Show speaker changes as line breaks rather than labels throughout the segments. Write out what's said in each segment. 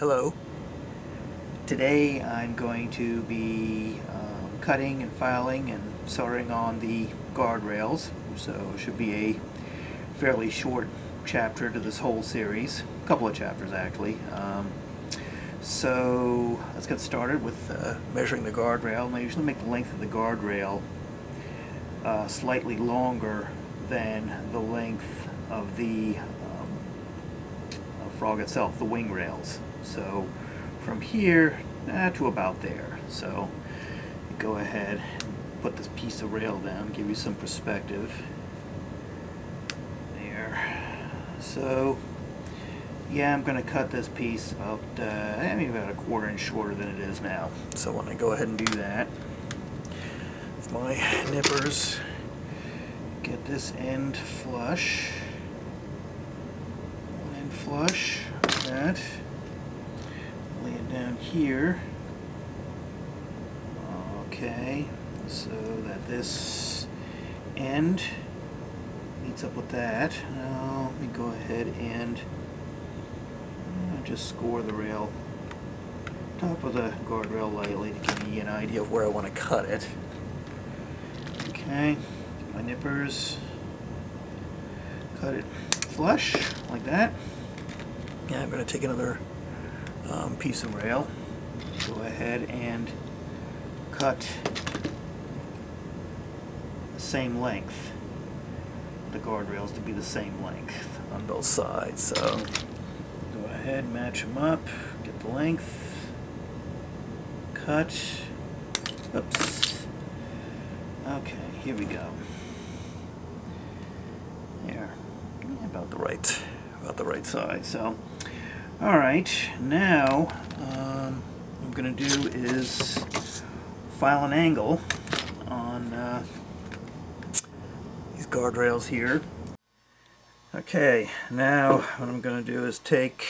Hello. Today I'm going to be cutting and filing and soldering on the guardrails, so it should be a fairly short chapter to this whole series, a couple of chapters actually. So let's get started with measuring the guardrail. I usually make the length of the guardrail slightly longer than the length of the frog itself, the wing rails. So from here to about there. So you go ahead and put this piece of rail down, give you some perspective. There. So yeah, I'm going to cut this piece about maybe about a quarter inch shorter than it is now. So when I go ahead and do that with my nippers, get this end flush. One end flush, like that. Lay it down here. Okay, so that this end meets up with that. Now let me go ahead and just score the rail, top of the guardrail lightly to give me an idea of where I want to cut it. Okay, my nippers, cut it flush like that. Yeah, I'm going to take another piece of rail, go ahead and cut the same length, the guardrails to be the same length on both sides. So go ahead, match them up, get the length, cut, oops, okay, here we go. There, about the right size. So alright, now what I'm going to do is file an angle on these guardrails here. Okay, now what I'm going to do is take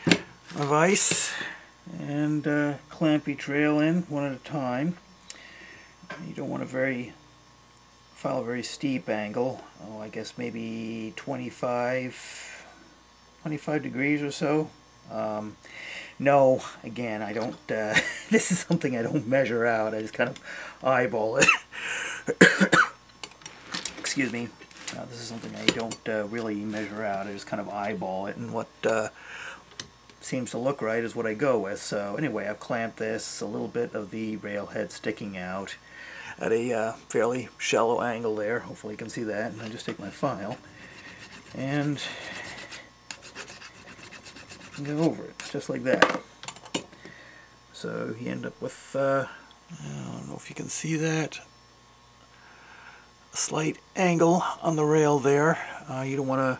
my vise and clamp each rail in one at a time. You don't want to file a very steep angle. Oh, I guess maybe 25 degrees or so. No, again, I don't, this is something I don't measure out. I just kind of eyeball it. Excuse me. This is something I don't really measure out. I just kind of eyeball it, and what seems to look right is what I go with. So anyway, I've clamped this, a little bit of the rail head sticking out at a fairly shallow angle there. Hopefully you can see that. And I just take my file and go over it, just like that. So you end up with, I don't know if you can see that, a slight angle on the rail there. You don't want a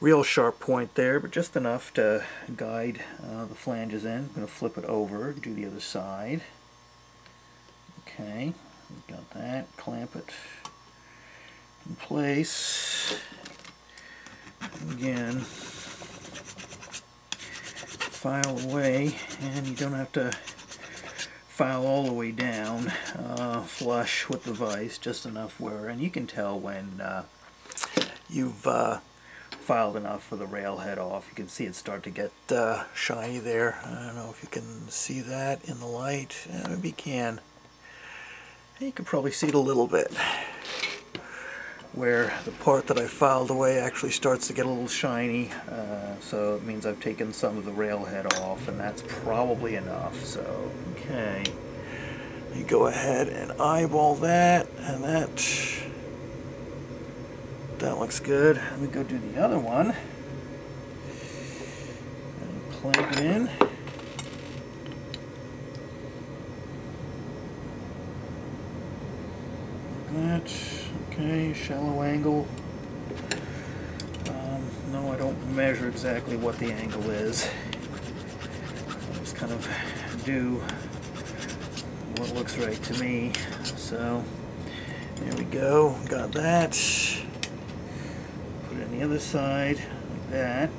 real sharp point there, but just enough to guide the flanges in. I'm going to flip it over, do the other side. Okay, we've got that. Clamp it in place. Again, file away, and you don't have to file all the way down flush with the vise, just enough where, and you can tell when you've filed enough for the rail head off. You can see it start to get shiny there. I don't know if you can see that in the light. Maybe you can. You can probably see it a little bit, where the part that I filed away actually starts to get a little shiny, so it means I've taken some of the rail head off, and that's probably enough. So okay, you go ahead and eyeball that, and that looks good. Let me go do the other one and clamp it in. That. Okay, shallow angle. No, I don't measure exactly what the angle is. I just kind of do what looks right to me. So there we go. Got that. Put it on the other side like that.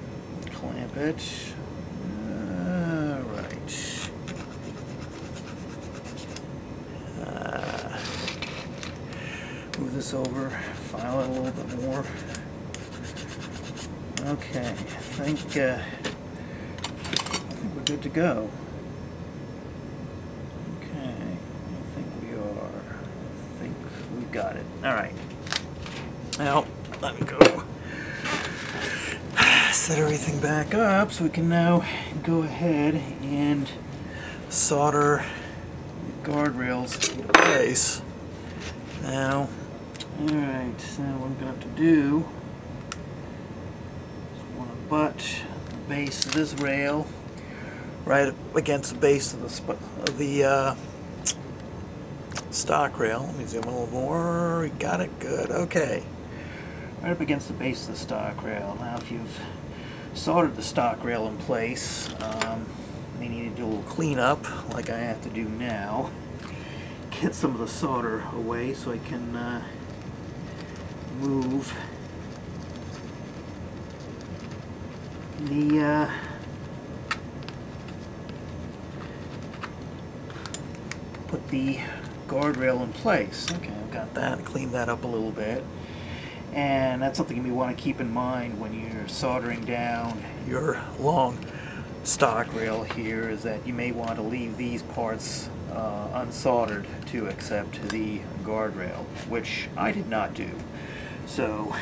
Clamp it. Right. Move this over, file it a little bit more. Okay, I think good to go. Okay, I think we are. I think we've got it. All right. Now, let me go set everything back up so we can now go ahead and solder the guardrails into place. Now, alright, so what I'm going to have to do is I want to butt the base of this rail right up against the base of the stock rail. Let me zoom in a little more. We got it. Good. Okay. Right up against the base of the stock rail. Now, if you've soldered the stock rail in place, you need to do a little cleanup, like I have to do now. Get some of the solder away so I can move the put the guardrail in place. Okay, I've got that. Clean that up a little bit. And that's something you want to keep in mind when you're soldering down your long stock rail here, is that you may want to leave these parts unsoldered to accept the guardrail, which I did not do. So